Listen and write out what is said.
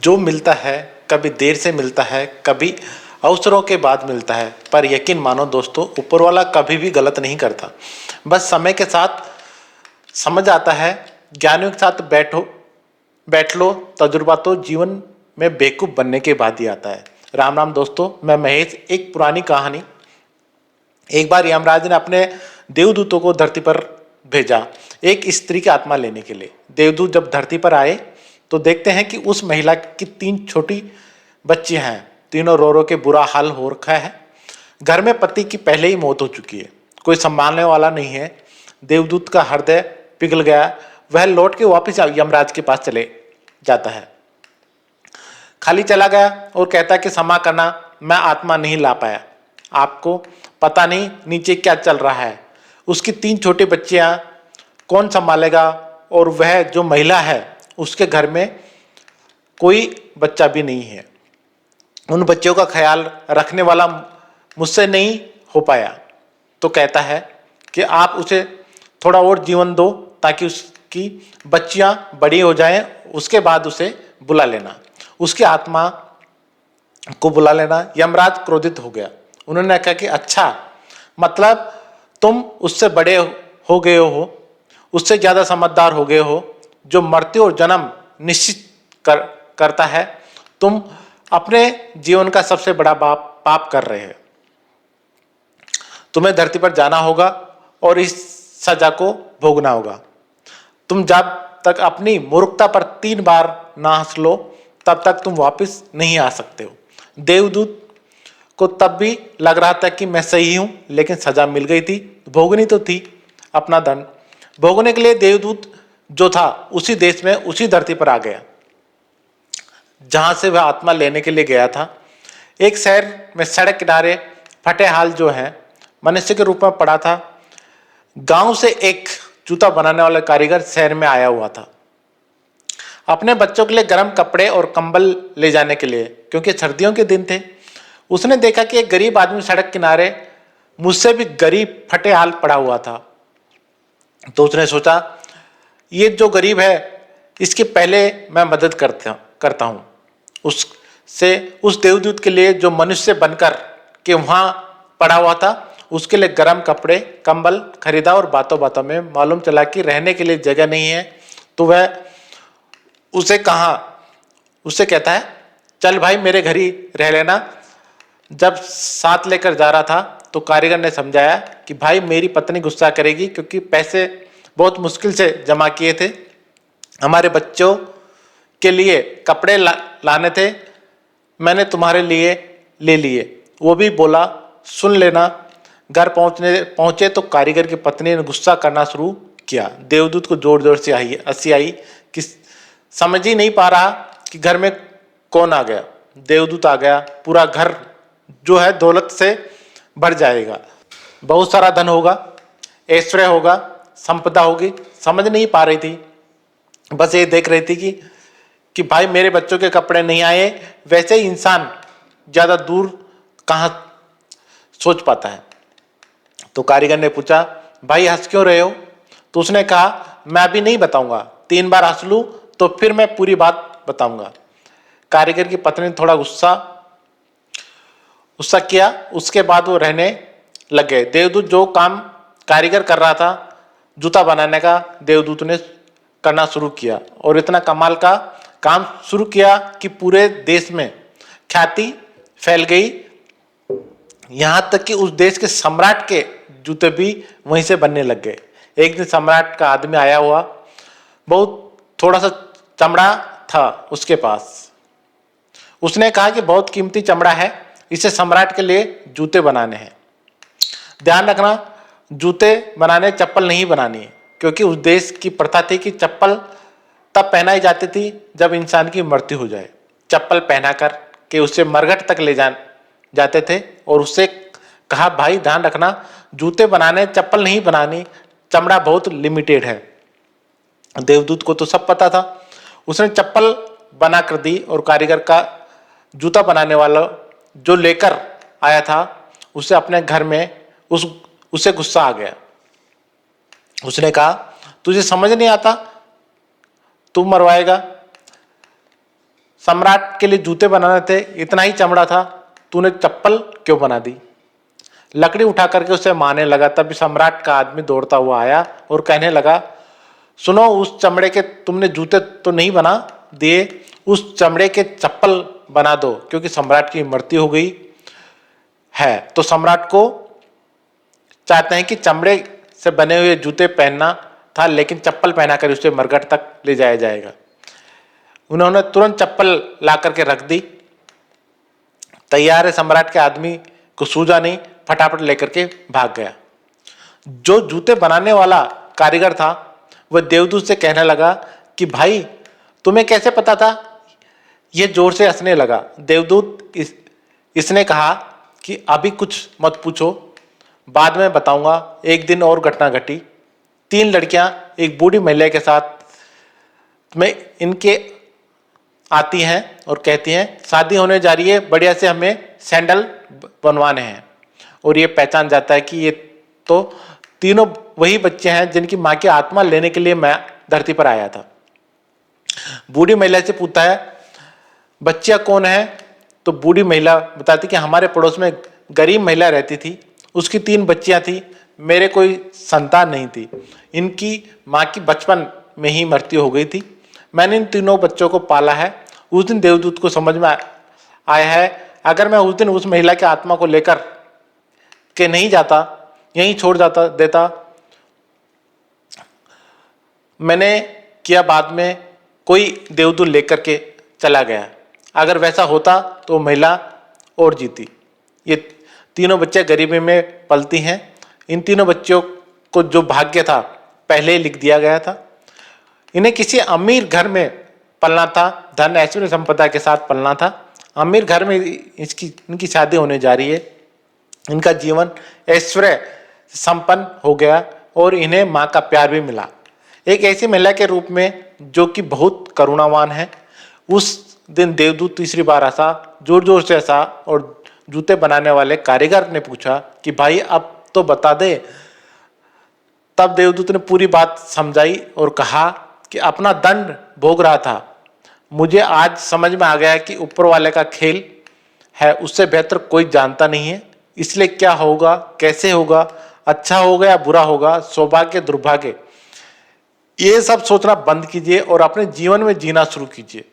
जो मिलता है कभी देर से मिलता है, कभी अवसरों के बाद मिलता है, पर यकीन मानो दोस्तों, ऊपर वाला कभी भी गलत नहीं करता। बस समय के साथ समझ आता है। ज्ञानियों के साथ बैठ लो, तजुर्बा तो जीवन में बेवकूफ़ बनने के बाद ही आता है। राम राम दोस्तों, मैं महेश। एक पुरानी कहानी। एक बार यमराज ने अपने देवदूतों को धरती पर भेजा एक स्त्री की आत्मा लेने के लिए। देवदूत जब धरती पर आए तो देखते हैं कि उस महिला की 3 छोटी बच्चियां हैं। तीनों रो रो के बुरा हाल हो रखा है। घर में पति की पहले ही मौत हो चुकी है, कोई संभालने वाला नहीं है। देवदूत का हृदय पिघल गया। वह लौट के वापस यमराज के पास चले जाता है। खाली चला गया और कहता कि क्षमा करना, मैं आत्मा नहीं ला पाया। आपको पता नहीं नीचे क्या चल रहा है। उसकी 3 छोटी बच्चियां कौन संभालेगा, और वह जो महिला है उसके घर में कोई बच्चा भी नहीं है। उन बच्चों का ख्याल रखने वाला मुझसे नहीं हो पाया। तो कहता है कि आप उसे थोड़ा और जीवन दो ताकि उसकी बच्चियां बड़ी हो जाएं, उसके बाद उसे बुला लेना, उसकी आत्मा को बुला लेना। यमराज क्रोधित हो गया। उन्होंने कहा कि अच्छा, मतलब तुम उससे बड़े हो गए हो, उससे ज़्यादा समझदार हो गए हो, जो मृत्यु और जन्म निश्चित करता है। तुम अपने जीवन का सबसे बड़ा पाप कर रहे हो। तुम्हें धरती पर जाना होगा और इस सजा को भोगना होगा। तुम जब तक अपनी मूर्खता पर 3 बार ना हंस लो, तब तक तुम वापस नहीं आ सकते हो। देवदूत को तब भी लग रहा था कि मैं सही हूं, लेकिन सजा मिल गई थी, भोगनी तो थी। अपना दंड भोगने के लिए देवदूत जो था उसी देश में, उसी धरती पर आ गया जहां से वह आत्मा लेने के लिए गया था। एक शहर में सड़क किनारे फटे हाल जो है मनुष्य के रूप में पड़ा था। गांव से एक जूता बनाने वाला कारीगर शहर में आया हुआ था, अपने बच्चों के लिए गर्म कपड़े और कंबल ले जाने के लिए, क्योंकि सर्दियों के दिन थे। उसने देखा कि एक गरीब आदमी सड़क किनारे मुझसे भी गरीब फटे हाल पड़ा हुआ था। तो उसने सोचा, ये जो गरीब है इसकी पहले मैं मदद करता हूँ। उस देवदूत के लिए जो मनुष्य बनकर के वहाँ पड़ा हुआ था, उसके लिए गर्म कपड़े कंबल खरीदा, और बातों बातों में मालूम चला कि रहने के लिए जगह नहीं है। तो वह उससे कहता है, चल भाई मेरे घर ही रह लेना। जब साथ लेकर जा रहा था तो कारीगर ने समझाया कि भाई मेरी पत्नी गुस्सा करेगी, क्योंकि पैसे बहुत मुश्किल से जमा किए थे, हमारे बच्चों के लिए कपड़े लाने थे, मैंने तुम्हारे लिए ले लिए। वो भी बोला, सुन लेना। घर पहुंचे तो कारीगर की पत्नी ने गुस्सा करना शुरू किया। देवदूत को जोर जोर से हंसी आई कि समझ ही नहीं पा रहा कि घर में कौन आ गया। देवदूत आ गया, पूरा घर जो है दौलत से भर जाएगा, बहुत सारा धन होगा, ऐश्वर्य होगा, संपदा होगी। समझ नहीं पा रही थी, बस ये देख रही थी कि भाई मेरे बच्चों के कपड़े नहीं आए। वैसे ही इंसान ज़्यादा दूर कहाँ सोच पाता है। तो कारीगर ने पूछा, भाई हंस क्यों रहे हो? तो उसने कहा, मैं अभी नहीं बताऊंगा, 3 बार हंस लूँ तो फिर मैं पूरी बात बताऊंगा। कारीगर की पत्नी ने थोड़ा गुस्सा किया, उसके बाद वो रहने लग गए। देवदूत जो काम कारीगर कर रहा था जूता बनाने का, देवदूत ने करना शुरू किया, और इतना कमाल का काम शुरू किया कि पूरे देश में ख्याति फैल गई। यहाँ तक कि उस देश के सम्राट के जूते भी वहीं से बनने लग गए। एक दिन सम्राट का आदमी आया हुआ, बहुत थोड़ा सा चमड़ा था उसके पास। उसने कहा कि बहुत कीमती चमड़ा है, इसे सम्राट के लिए जूते बनाने हैं। ध्यान रखना, जूते बनाने चप्पल नहीं बनानी है, क्योंकि उस देश की प्रथा थी कि चप्पल तब पहनाई जाती थी जब इंसान की मृत्यु हो जाए। चप्पल पहना कर के उसे मरघट तक ले जाते थे, और उससे कहा, भाई ध्यान रखना, जूते बनाने चप्पल नहीं बनानी, चमड़ा बहुत लिमिटेड है। देवदूत को तो सब पता था। उसने चप्पल बना कर दी, और कारीगर का जूता बनाने वाला जो लेकर आया था उसे अपने घर में उसे गुस्सा आ गया। उसने कहा, तुझे समझ नहीं आता, तू मरवाएगा। सम्राट के लिए जूते बनाने थे, इतना ही चमड़ा था, तूने चप्पल क्यों बना दी? लकड़ी उठा करके उसे मारने लगा। तभी सम्राट का आदमी दौड़ता हुआ आया और कहने लगा, सुनो, उस चमड़े के तुमने जूते तो नहीं बना दिए, उस चमड़े के चप्पल बना दो, क्योंकि सम्राट की मृत्यु हो गई है। तो सम्राट को चाहते हैं कि चमड़े से बने हुए जूते पहनना था, लेकिन चप्पल पहना कर उसे मरघट तक ले जाया जाएगा। उन्होंने तुरंत चप्पल ला करके रख दी। तैयार है, सम्राट के आदमी को सूझा नहीं, फटाफट लेकर के भाग गया। जो जूते बनाने वाला कारीगर था वह देवदूत से कहने लगा कि भाई, तुम्हें कैसे पता था? यह जोर से हंसने लगा। देवदूत इसने कहा कि अभी कुछ मत पूछो, बाद में बताऊंगा। एक दिन और घटना घटी। 3 लड़कियां एक बूढ़ी महिला के साथ में इनके आती हैं और कहती हैं, शादी होने जा रही है, बढ़िया से हमें सैंडल बनवाने हैं। और ये पहचान जाता है कि ये तो तीनों वही बच्चे हैं जिनकी माँ की आत्मा लेने के लिए मैं धरती पर आया था। बूढ़ी महिला से पूछता है, बच्चियां कौन है? तो बूढ़ी महिला बताती कि हमारे पड़ोस में गरीब महिला रहती थी, उसकी 3 बच्चियां थी, मेरे कोई संतान नहीं थी। इनकी माँ की बचपन में ही मृत्यु हो गई थी। मैंने इन तीनों बच्चों को पाला है। उस दिन देवदूत को समझ में आया है, अगर मैं उस दिन उस महिला की आत्मा को लेकर के नहीं जाता, यहीं छोड़ जाता देता, मैंने किया, बाद में कोई देवदूत लेकर के चला गया। अगर वैसा होता तो महिला और जीती। ये तीनों बच्चे गरीबी में पलती हैं। इन तीनों बच्चों को जो भाग्य था पहले ही लिख दिया गया था। इन्हें किसी अमीर घर में पलना था, धन ऐश्वर्य संपदा के साथ पलना था। अमीर घर में इनकी शादी होने जा रही है। इनका जीवन ऐश्वर्य संपन्न हो गया और इन्हें माँ का प्यार भी मिला, एक ऐसी महिला के रूप में जो कि बहुत करुणावान है। उस दिन देवदूत तीसरी बार हंसा, जोर जोर से हंसा, और जूते बनाने वाले कारीगर ने पूछा कि भाई अब तो बता दे। तब देवदूत ने पूरी बात समझाई और कहा कि अपना दंड भोग रहा था, मुझे आज समझ में आ गया कि ऊपर वाले का खेल है, उससे बेहतर कोई जानता नहीं है। इसलिए क्या होगा, कैसे होगा, अच्छा होगा या बुरा होगा, सौभाग्य दुर्भाग्य, ये सब सोचना बंद कीजिए और अपने जीवन में जीना शुरू कीजिए।